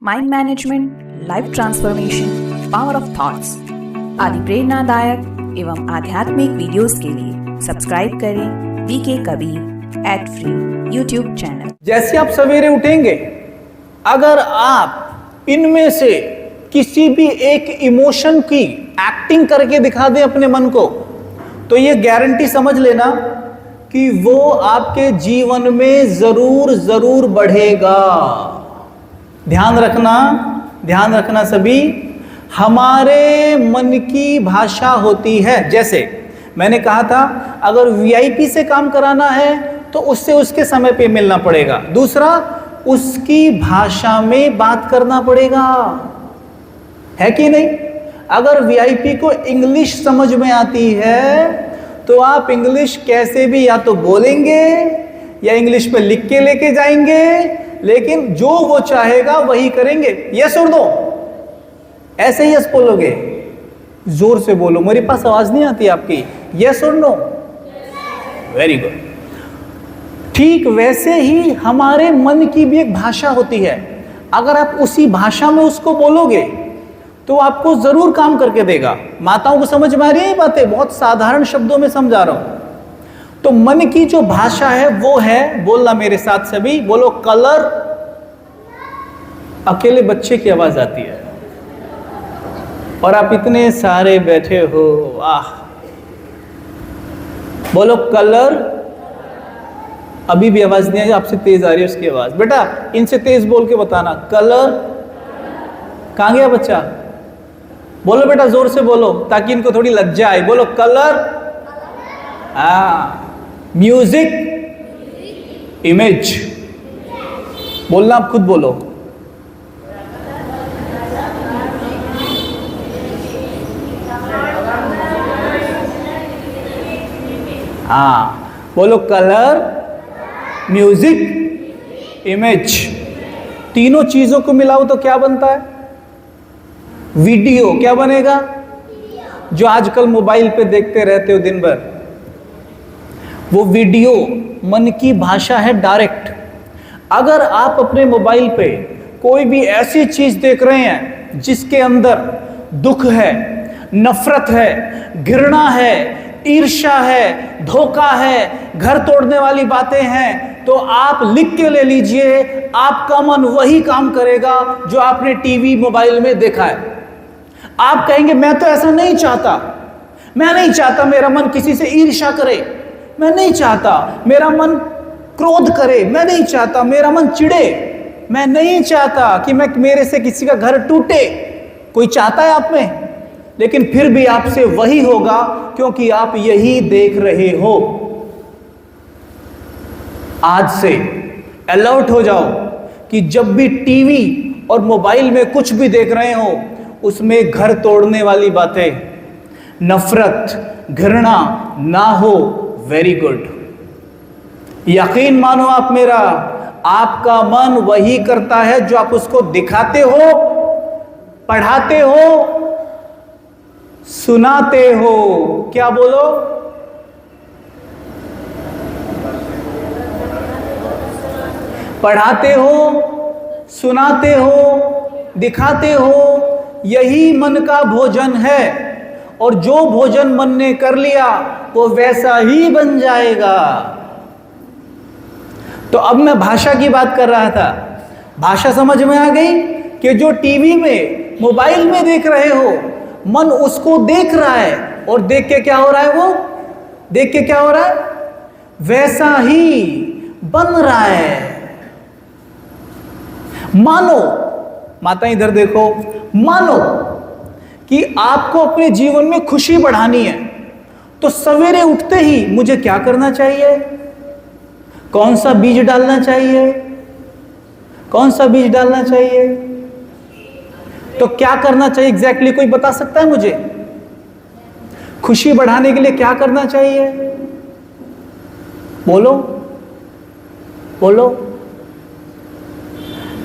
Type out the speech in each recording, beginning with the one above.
Mind management, life transformation, power of thoughts आदि प्रेरणादायक एवं आध्यात्मिक वीडियोस के लिए सब्सक्राइब करें VK Kabir @free YouTube channel. जैसे आप सवेरे उठेंगे, अगर आप इनमें से किसी भी एक इमोशन की एक्टिंग करके दिखा दें अपने मन को, तो ये गारंटी समझ लेना कि वो आपके जीवन में जरूर बढ़ेगा। ध्यान रखना सभी, हमारे मन की भाषा होती है। जैसे मैंने कहा था, अगर वीआईपी से काम कराना है तो उससे उसके समय पे मिलना पड़ेगा। दूसरा, उसकी भाषा में बात करना पड़ेगा, है कि नहीं? अगर वीआईपी को इंग्लिश समझ में आती है तो आप इंग्लिश कैसे भी या तो बोलेंगे या इंग्लिश पे लिख के लेके जाएंगे, लेकिन जो वो चाहेगा वही करेंगे। यस और नो? ऐसे ही यस बोलोगे, जोर से बोलो, मेरे पास आवाज नहीं आती आपकी। यस और नो? Very good. ठीक वैसे ही हमारे मन की भी एक भाषा होती है। अगर आप उसी भाषा में उसको बोलोगे तो आपको जरूर काम करके देगा। माताओं को समझ में आ रही है बातें? बहुत साधारण शब्दों में समझा रहा हूं। तो मन की जो भाषा है वो है, बोलना मेरे साथ सभी, बोलो कलर। अकेले बच्चे की आवाज आती है और आप इतने सारे बैठे हो, आह। बोलो कलर। अभी भी आवाज नहीं आई, आपसे तेज आ रही है उसकी आवाज। बेटा इनसे तेज बोल के बताना, कलर। कहां गया बच्चा? बोलो बेटा, जोर से बोलो ताकि इनको थोड़ी लज्जा आए। बोलो कलर। Music, image. बोलना, आप खुद बोलो। बोलो कलर, म्यूजिक, इमेज। तीनों चीजों को मिलाओ तो क्या बनता है? वीडियो। क्या बनेगा? जो आजकल मोबाइल पे देखते रहते हो दिन भर, वो वीडियो मन की भाषा है डायरेक्ट। अगर आप अपने मोबाइल पे कोई भी ऐसी चीज देख रहे हैं जिसके अंदर दुख है, नफरत है, घृणा है, ईर्ष्या है, धोखा है, घर तोड़ने वाली बातें हैं, तो आप लिख के ले लीजिए, आपका मन वही काम करेगा जो आपने टीवी मोबाइल में देखा है। आप कहेंगे मैं तो ऐसा नहीं चाहता, मैं नहीं चाहता मेरा मन किसी से ईर्ष्या करे, मैं नहीं चाहता मेरा मन क्रोध करे, मैं नहीं चाहता मेरा मन चिढ़े, मैं नहीं चाहता कि मेरे से किसी का घर टूटे। कोई चाहता है आप में? लेकिन फिर भी आपसे वही होगा क्योंकि आप यही देख रहे हो। आज से अलर्ट हो जाओ कि जब भी टीवी और मोबाइल में कुछ भी देख रहे हो, उसमें घर तोड़ने वाली बातें, नफरत, घृणा ना हो। Very good. यकीन मानो आप मेरा, आपका मन वही करता है जो आप उसको दिखाते हो, पढ़ाते हो, सुनाते हो। क्या बोलो? पढ़ाते हो, सुनाते हो, दिखाते हो, यही मन का भोजन है। और जो भोजन मन ने कर लिया वो वैसा ही बन जाएगा। तो अब मैं भाषा की बात कर रहा था। भाषा समझ में आ गई कि जो टीवी में, मोबाइल में देख रहे हो, मन उसको देख रहा है और देख के क्या हो रहा है? वो देख के क्या हो रहा है? वैसा ही बन रहा है। मानो, माता इधर देखो, मानो कि आपको अपने जीवन में खुशी बढ़ानी है, तो सवेरे उठते ही मुझे क्या करना चाहिए? कौन सा बीज डालना चाहिए? कौन सा बीज डालना चाहिए? तो क्या करना चाहिए एग्जैक्टली? कोई बता सकता है मुझे? खुशी बढ़ाने के लिए क्या करना चाहिए? बोलो बोलो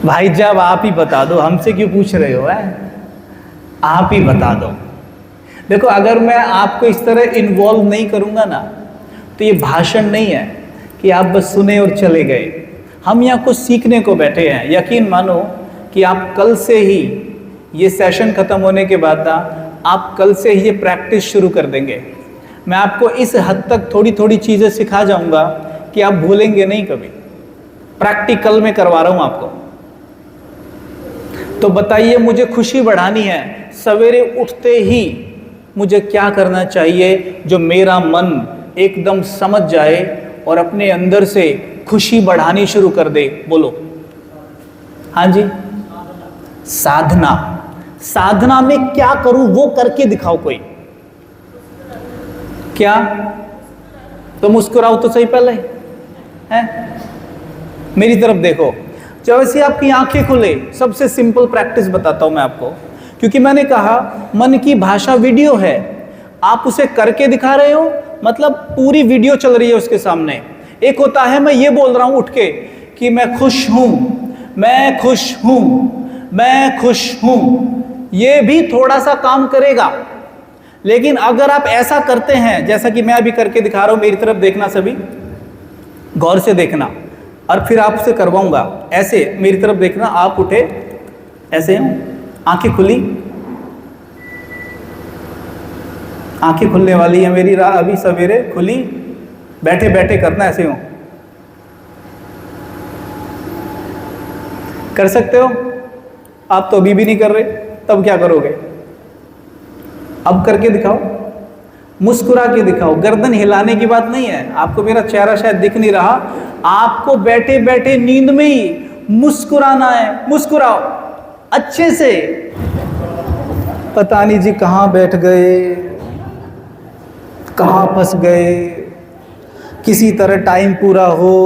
भाई, जब आप ही बता दो, हमसे क्यों पूछ रहे हो? आप ही बता दो। देखो, अगर मैं आपको इस तरह इन्वॉल्व नहीं करूंगा ना, तो ये भाषण नहीं है कि आप बस सुने और चले गए। हम यहाँ कुछ सीखने को बैठे हैं। यकीन मानो कि आप कल से ही, ये सेशन खत्म होने के बाद ना, आप कल से ही ये प्रैक्टिस शुरू कर देंगे। मैं आपको इस हद तक थोड़ी थोड़ी चीज़ें सिखा जाऊंगा कि आप भूलेंगे नहीं कभी। प्रैक्टिकल में करवा रहा हूं आपको। तो बताइए, मुझे खुशी बढ़ानी है, सवेरे उठते ही मुझे क्या करना चाहिए जो मेरा मन एकदम समझ जाए और अपने अंदर से खुशी बढ़ानी शुरू कर दे? बोलो। हाँ जी, साधना। साधना में क्या करूं वो करके दिखाओ कोई। क्या? तो मुस्कुराओ तो सही पहले है, मेरी तरफ देखो। जब ऐसी आपकी आंखें खुले, सबसे सिंपल प्रैक्टिस बताता हूं मैं आपको, क्योंकि मैंने कहा मन की भाषा वीडियो है। आप उसे करके दिखा रहे हो, मतलब पूरी वीडियो चल रही है उसके सामने। एक होता है मैं ये बोल रहा हूं उठ के कि मैं खुश हूं, मैं खुश हूं, मैं खुश हूं, ये भी थोड़ा सा काम करेगा। लेकिन अगर आप ऐसा करते हैं जैसा कि मैं अभी करके दिखा रहा हूं, मेरी तरफ देखना, सभी गौर से देखना, और फिर आपसे करवाऊंगा। ऐसे मेरी तरफ देखना, आप उठे ऐसे, आंखें खुली, आंखें खुलने वाली है मेरी, राह अभी सवेरे खुली, बैठे बैठे करना ऐसे हो। कर सकते हो? आप तो अभी भी नहीं कर रहे, तब क्या करोगे? अब करके दिखाओ, मुस्कुरा के दिखाओ। गर्दन हिलाने की बात नहीं है, आपको मेरा चेहरा शायद दिख नहीं रहा, आपको बैठे बैठे नींद में ही मुस्कुराना है। मुस्कुराओ अच्छे से। पता नहीं जी कहां बैठ गए, कहां फंस गए, किसी तरह टाइम पूरा हो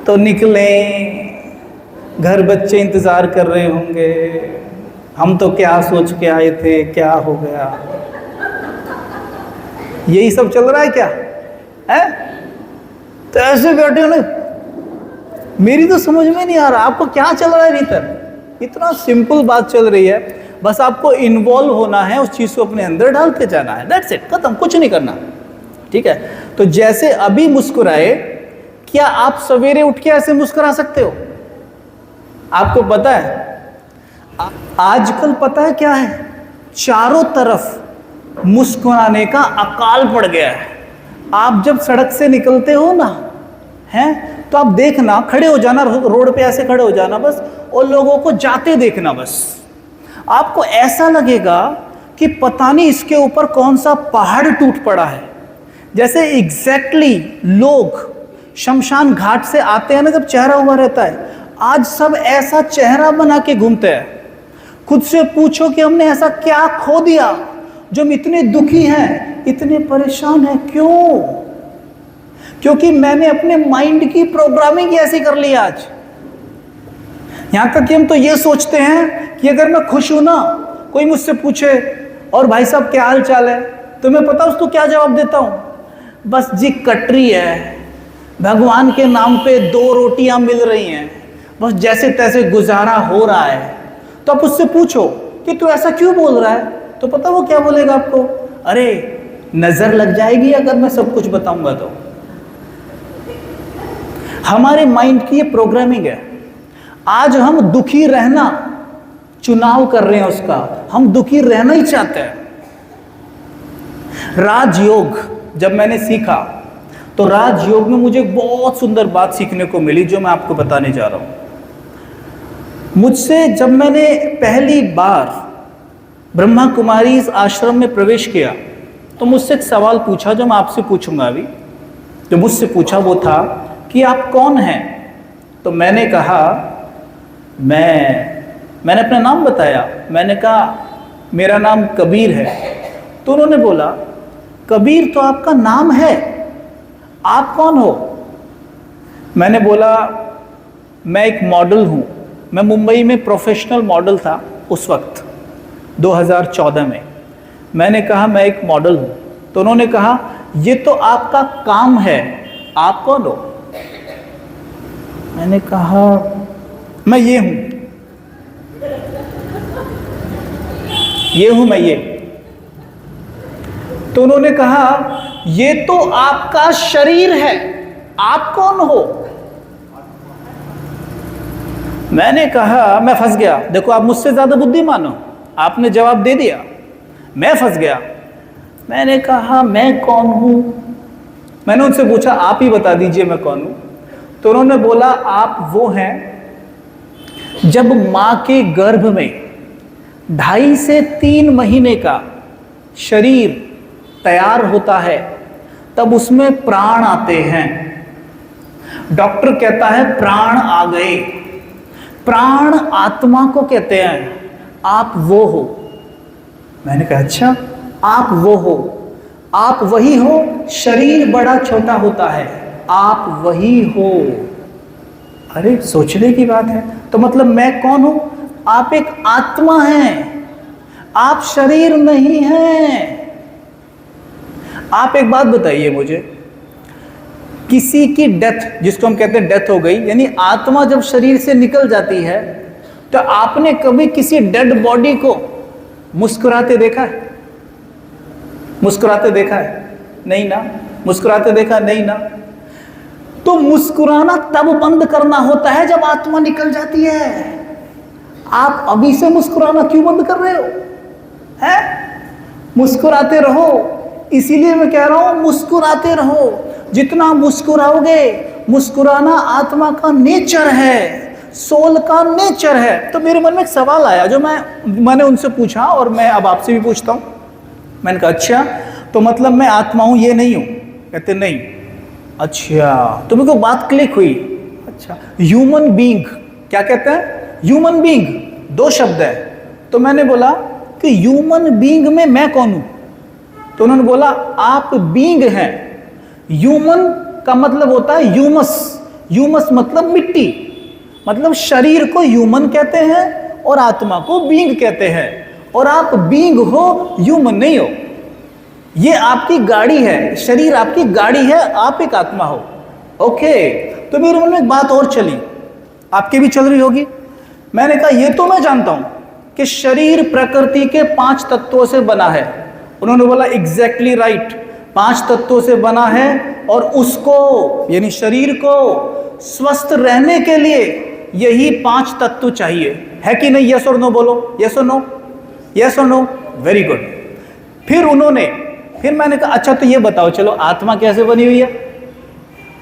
तो निकलें, घर बच्चे इंतजार कर रहे होंगे, हम तो क्या सोच के आए थे, क्या हो गया। यही सब चल रहा है क्या है? तो ऐसे बैठे हो ना, मेरी तो समझ में नहीं आ रहा आपको क्या चल रहा है भीतर। इतना सिंपल बात चल रही है, बस आपको इन्वॉल्व होना है, उस चीज को अपने अंदर डालते जाना है। दैट्स इट, खत्म, कुछ नहीं करना। ठीक है, तो जैसे अभी मुस्कुराए, क्या आप सवेरे उठ के ऐसे मुस्कुरा सकते हो? आपको पता है आजकल पता है क्या है, चारों तरफ मुस्कुराने का अकाल पड़ गया है। आप जब सड़क से निकलते हो ना, हैं, तो आप देखना, खड़े हो जाना रोड पे, ऐसे खड़े हो जाना बस, और लोगों को जाते देखना बस। आपको ऐसा लगेगा कि पता नहीं इसके ऊपर कौन सा पहाड़ टूट पड़ा है। जैसे एग्जैक्टली लोग शमशान घाट से आते हैं ना, जब चेहरा हुआ रहता है, आज सब ऐसा चेहरा बना के घूमते हैं। खुद से पूछो कि हमने ऐसा क्या खो दिया जो हम इतने दुखी हैं, इतने परेशान हैं, क्यों? क्योंकि मैंने अपने माइंड की प्रोग्रामिंग ऐसी कर ली आज। यहां तक कि हम तो ये सोचते हैं कि अगर मैं खुश हूं ना, कोई मुझसे पूछे और भाई साहब क्या हाल चाल है, तो मैं पता उसको क्या जवाब देता हूं? बस जी कट रही है, भगवान के नाम पे 2 रोटियां मिल रही हैं, बस जैसे तैसे गुजारा हो रहा है। तो आप उससे पूछो कि तू ऐसा क्यों बोल रहा है, तो पता वो क्या बोलेगा आपको? अरे नजर लग जाएगी अगर मैं सब कुछ बताऊंगा तो। हमारे माइंड की ये प्रोग्रामिंग है। आज हम दुखी रहना चुनाव कर रहे हैं उसका, हम दुखी रहना ही चाहते हैं। राजयोग जब मैंने सीखा, तो राजयोग में मुझे एक बहुत सुंदर बात सीखने को मिली जो मैं आपको बताने जा रहा हूं। मुझसे जब मैंने पहली बार ब्रह्मा कुमारी इस आश्रम में प्रवेश किया, तो मुझसे एक सवाल पूछा जो मैं आपसे पूछूंगा अभी। जो मुझसे पूछा वो था कि आप कौन हैं? तो मैंने कहा, मैंने अपना नाम बताया। मैंने कहा मेरा नाम कबीर है। तो उन्होंने बोला, कबीर तो आपका नाम है, आप कौन हो? मैंने बोला मैं एक मॉडल हूं। मैं मुंबई में प्रोफेशनल मॉडल था उस वक्त 2014 में। मैंने कहा मैं एक मॉडल हूं। तो उन्होंने कहा ये तो आपका काम है, आप कौन हो? मैंने कहा मैं ये हूं, ये हूं मैं ये। तो उन्होंने कहा ये तो आपका शरीर है, आप कौन हो? मैंने कहा मैं फंस गया। देखो आप मुझसे ज्यादा बुद्धिमान हो, आपने जवाब दे दिया, मैं फंस गया। मैंने कहा मैं कौन हूं? मैंने उनसे पूछा आप ही बता दीजिए मैं कौन हूं। तो उन्होंने बोला आप वो हैं जब मां के गर्भ में 2.5 से 3 महीने का शरीर तैयार होता है तब उसमें प्राण आते हैं। डॉक्टर कहता है प्राण आ गए। प्राण आत्मा को कहते हैं, आप वो हो। मैंने कहा अच्छा आप वो हो, आप वही हो। शरीर बड़ा छोटा होता है, आप वही हो। अरे सोचने की बात है। तो मतलब मैं कौन हूं? आप एक आत्मा हैं, आप शरीर नहीं हैं। आप एक बात बताइए मुझे, किसी की डेथ, जिसको हम कहते हैं डेथ हो गई, यानी आत्मा जब शरीर से निकल जाती है, तो आपने कभी किसी डेड बॉडी को मुस्कुराते देखा है? मुस्कुराते देखा है? नहीं ना। मुस्कुराते देखा? नहीं ना। तो मुस्कुराना तब बंद करना होता है जब आत्मा निकल जाती है। आप अभी से मुस्कुराना क्यों बंद कर रहे हो? हैं? मुस्कुराते रहो। इसीलिए मैं कह रहा हूं मुस्कुराते रहो। जितना मुस्कुराओगे, मुस्कुराना आत्मा का नेचर है, सोल का नेचर है। तो मेरे मन में एक सवाल आया जो मैंने उनसे पूछा और मैं अब आपसे भी पूछता हूं। मैंने कहा अच्छा तो मतलब मैं आत्मा हूं, ये नहीं हूं? कहते नहीं। अच्छा, तो मेरे को बात क्लिक हुई। अच्छा, ह्यूमन बीइंग, क्या कहते हैं? ह्यूमन बीइंग, 2 शब्द है। तो मैंने बोला कि ह्यूमन बीइंग में मैं कौन हूं? तो उन्होंने बोला आप बीइंग हैं। ह्यूमन का मतलब होता है ह्यूमस। ह्यूमस मतलब मिट्टी। मतलब शरीर को ह्यूमन कहते हैं और आत्मा को बीइंग कहते हैं। और आप बीइंग हो, ह्यूमन नहीं हो। ये आपकी गाड़ी है, शरीर आपकी गाड़ी है, आप एक आत्मा हो। ओके, तो मेरे मन में एक बात और चली, आपकी भी चल रही होगी। मैंने कहा ये तो मैं जानता हूं कि शरीर प्रकृति के 5 तत्वों से बना है। उन्होंने बोला एग्जैक्टली राइट, 5 तत्वों से बना है और उसको यानी शरीर को स्वस्थ रहने के लिए यही 5 तत्व चाहिए, है कि नहीं? यस और नो बोलो, यस और नो, यस और नो, वेरी गुड। फिर मैंने कहा अच्छा तो ये बताओ चलो आत्मा कैसे बनी हुई है?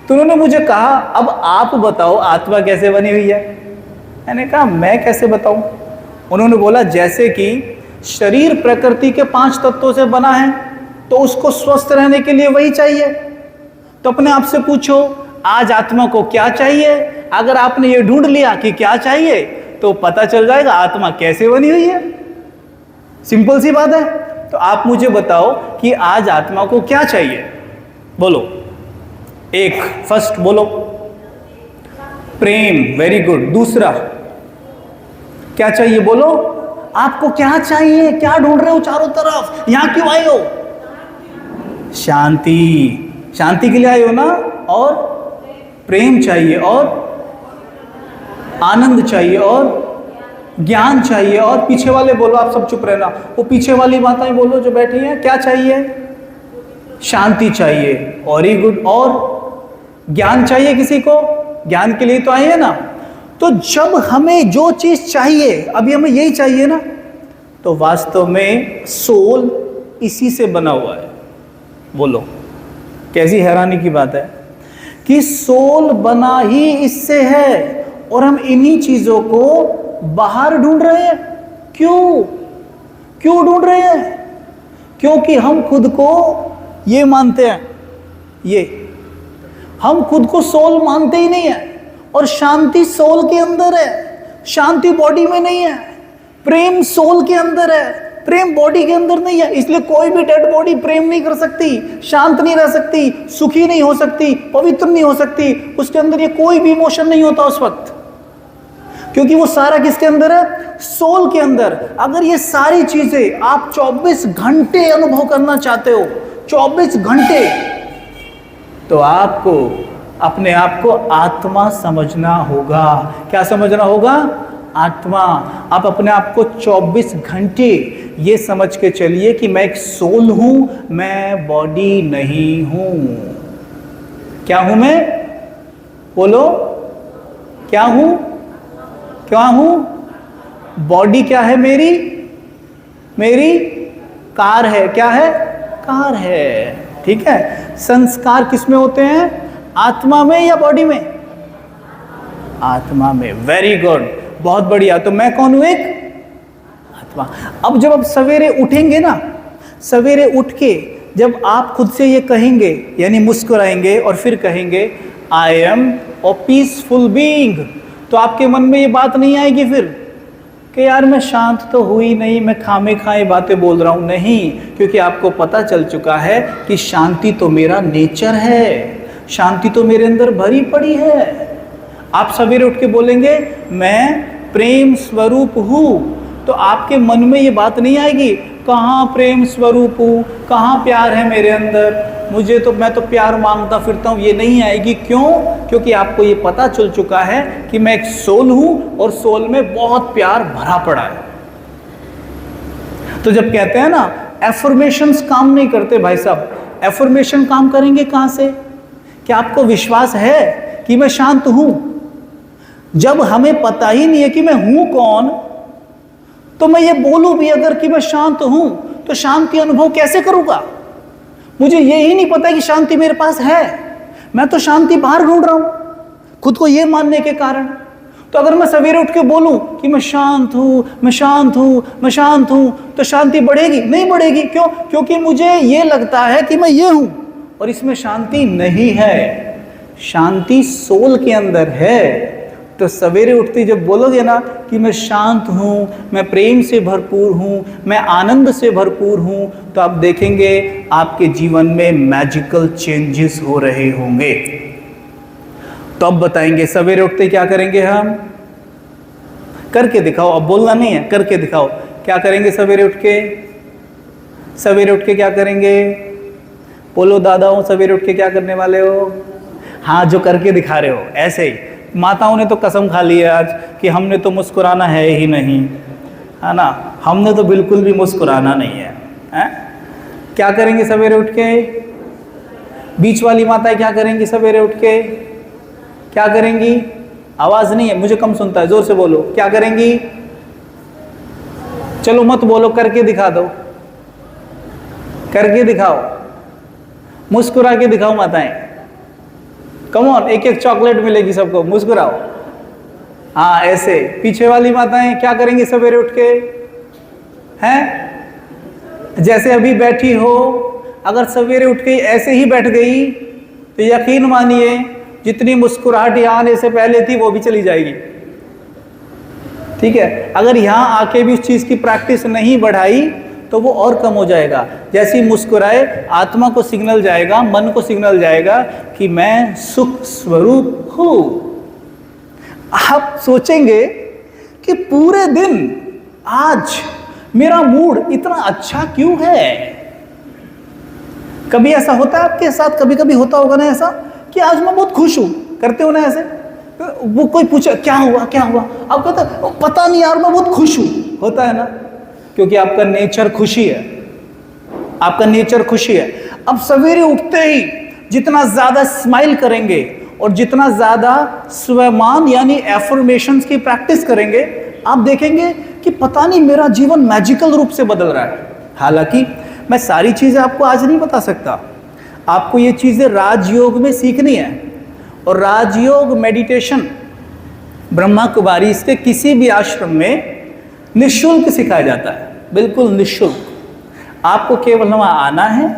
तो उन्होंने मुझे कहा अब आप बताओ आत्मा कैसे बनी हुई है? मैंने कहा मैं कैसे बताऊं? उन्होंने बोला जैसे कि शरीर प्रकृति के 5 तत्वों से बना है तो उसको स्वस्थ रहने के लिए वही चाहिए। तो अपने आप से पूछो आज आत्मा को क्या चाहिए? अगर आपने ये ढूंढ लिया कि क्या चाहिए तो पता चल जाएगा आत्मा कैसे बनी हुई है। सिंपल सी बात है। तो आप मुझे बताओ कि आज आत्मा को क्या चाहिए? बोलो। एक, फर्स्ट बोलो प्रेम, वेरी गुड। दूसरा क्या चाहिए? बोलो आपको क्या चाहिए? क्या ढूंढ रहे हो चारों तरफ? यहां क्यों आए हो? शांति, शांति के लिए आए हो ना? और प्रेम चाहिए और आनंद चाहिए और ज्ञान चाहिए। और पीछे वाले बोलो, आप सब चुप रहना, वो पीछे वाली माताएं बोलो जो बैठी हैं, क्या चाहिए? शांति चाहिए, और ही गुड। और ज्ञान चाहिए किसी को? ज्ञान के लिए तो आए हैं ना। तो जब हमें जो चीज चाहिए, अभी हमें यही चाहिए ना, तो वास्तव में सोल इसी से बना हुआ है। बोलो कैसी हैरानी की बात है कि सोल बना ही इससे है और हम इन्हीं चीजों को बाहर ढूंढ रहे हैं। क्यों ढूंढ रहे हैं? क्योंकि हम खुद को ये मानते हैं, ये हम खुद को सोल मानते ही नहीं है। और शांति सोल के अंदर है, शांति बॉडी में नहीं है। प्रेम सोल के अंदर है, प्रेम बॉडी के अंदर नहीं है। इसलिए कोई भी डेड बॉडी प्रेम नहीं कर सकती, शांत नहीं रह सकती, सुखी नहीं हो सकती, पवित्र नहीं हो सकती। उसके अंदर ये कोई भी इमोशन नहीं होता उस वक्त, क्योंकि वो सारा किसके अंदर है? सोल के अंदर। अगर ये सारी चीजें आप 24 घंटे अनुभव करना चाहते हो, 24 घंटे, तो आपको अपने आप को आत्मा समझना होगा। क्या समझना होगा? आत्मा। आप अपने आप को 24 घंटे ये समझ के चलिए कि मैं एक सोल हूं, मैं बॉडी नहीं हूं। क्या हूं मैं? बोलो क्या हूं? क्या हूं? बॉडी क्या है मेरी? मेरी कार है। क्या है? कार है। ठीक है। संस्कार किसमें होते हैं? आत्मा में या बॉडी में? आत्मा में। वेरी गुड, बहुत बढ़िया। तो मैं कौन हूं? एक आत्मा। अब जब आप सवेरे उठेंगे ना, सवेरे उठ के जब आप खुद से ये कहेंगे, यानी मुस्कुराएंगे और फिर कहेंगे I am a peaceful being, तो आपके मन में ये बात नहीं आएगी फिर कि यार मैं शांत तो हुई नहीं, मैं खामे खाए बातें बोल रहा हूं। नहीं, क्योंकि आपको पता चल चुका है कि शांति तो मेरा नेचर है, शांति तो मेरे अंदर भरी पड़ी है। आप सवेरे उठ के बोलेंगे मैं प्रेम स्वरूप हूं, तो आपके मन में ये बात नहीं आएगी कहाँ प्रेम स्वरूप हूँ, कहाँ प्यार है मेरे अंदर, मैं तो प्यार मांगता फिरता हूँ, ये नहीं आएगी। क्यों? क्योंकि आपको ये पता चल चुका है कि मैं एक सोल हूँ और सोल में बहुत प्यार भरा पड़ा है। तो जब कहते हैं ना एफर्मेशंस काम नहीं करते भाई साहब, एफर्मेशन काम करेंगे कहाँ से? क्या आपको विश्वास है कि मैं शांत हूँ? जब हमें पता ही नहीं है कि मैं हूँ कौन, तो मैं ये बोलूं भी अगर कि मैं शांत हूं, तो शांति अनुभव कैसे करूंगा? मुझे ये ही नहीं पता कि शांति मेरे पास है, मैं तो शांति बाहर ढूंढ रहा हूं खुद को ये मानने के कारण। तो अगर मैं सवेरे उठ के बोलूं कि मैं शांत हूं, मैं शांत हूं, मैं शांत हूं, तो शांति बढ़ेगी? नहीं बढ़ेगी। क्यों? क्योंकि मुझे ये लगता है कि मैं ये हूं और इसमें शांति नहीं है। शांति सोल के अंदर है। तो सवेरे उठते जब बोलोगे ना कि मैं शांत हूँ, मैं प्रेम से भरपूर हूँ, मैं आनंद से भरपूर हूँ, तो आप देखेंगे आपके जीवन में मैजिकल चेंजेस हो रहे होंगे। तो अब बताएंगे सवेरे उठते क्या करेंगे हम? करके दिखाओ, अब बोलना नहीं है, करके दिखाओ। क्या करेंगे सवेरे उठ के? सवेरे उठ के क्या करेंगे? बोलो दादाओं, सवेरे उठ के क्या करने वाले हो? हाँ, जो करके दिखा रहे हो ऐसे ही। माताओं ने तो कसम खा ली है आज कि हमने तो मुस्कुराना है ही नहीं, है ना, हमने तो बिल्कुल भी मुस्कुराना नहीं है, हैं? क्या करेंगे सवेरे उठ के? बीच वाली माताएं क्या करेंगी सवेरे उठ के? क्या करेंगी? आवाज नहीं है, मुझे कम सुनता है, जोर से बोलो। क्या करेंगी? चलो मत बोलो, करके दिखा दो, करके दिखाओ, मुस्कुरा के दिखाओ माताएं। कम ऑन, एक एक चॉकलेट मिलेगी सबको, मुस्कुराओ। हाँ ऐसे। पीछे वाली माताएं क्या करेंगी सवेरे उठ के? हैं? जैसे अभी बैठी हो, अगर सवेरे उठ के ऐसे ही बैठ गई तो यकीन मानिए जितनी मुस्कुराहट यहाँ आने से पहले थी वो भी चली जाएगी। ठीक है। अगर यहाँ आके भी उस चीज की प्रैक्टिस नहीं बढ़ाई तो वो और कम हो जाएगा। जैसे ही मुस्कुराए आत्मा को सिग्नल जाएगा, मन को सिग्नल जाएगा कि मैं सुख स्वरूप हूं। आप सोचेंगे कि पूरे दिन आज मेरा मूड इतना अच्छा क्यों है? कभी ऐसा होता है आपके साथ? कभी कभी होता होगा ना ऐसा कि आज मैं बहुत खुश हूं, करते हो ना ऐसे? वो कोई पूछे क्या हुआ क्या हुआ, आप कहते पता नहीं यार मैं बहुत खुश हूं, होता है ना? क्योंकि आपका नेचर खुशी है, आपका नेचर खुशी है। अब सवेरे उठते ही जितना ज्यादा स्माइल करेंगे और जितना ज्यादा स्वमान यानी एफर्मेशंस की प्रैक्टिस करेंगे, आप देखेंगे कि पता नहीं मेरा जीवन मैजिकल रूप से बदल रहा है। हालांकि मैं सारी चीजें आपको आज नहीं बता सकता, आपको ये चीजें राजयोग में सीखनी है। और राजयोग मेडिटेशन ब्रह्मा कुमारी इसके किसी भी आश्रम में निःशुल्क सिखाया जाता है, बिल्कुल निःशुल्क। आपको केवल वहाँ आना है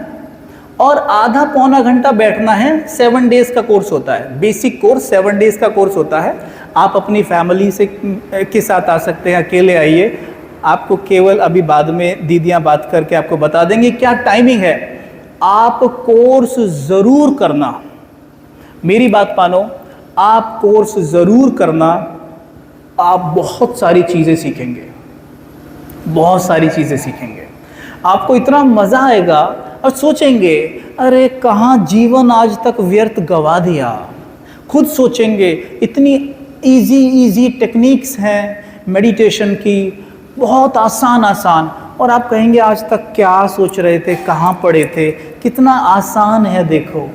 और आधा पौना घंटा बैठना है। 7 डेज का कोर्स होता है, बेसिक कोर्स 7 डेज का कोर्स होता है। आप अपनी फैमिली से के साथ आ सकते हैं, अकेले आइए। आपको केवल अभी बाद में दीदियाँ बात करके आपको बता देंगे क्या टाइमिंग है। आप कोर्स ज़रूर करना, मेरी बात मानो, आप कोर्स ज़रूर करना। आप बहुत सारी चीज़ें सीखेंगे, बहुत सारी चीज़ें सीखेंगे। आपको इतना मज़ा आएगा और सोचेंगे अरे कहाँ जीवन आज तक व्यर्थ गवा दिया। खुद सोचेंगे इतनी इजी टेक्निक्स हैं मेडिटेशन की, बहुत आसान, और आप कहेंगे आज तक क्या सोच रहे थे, कहाँ पढ़े थे, कितना आसान है देखो।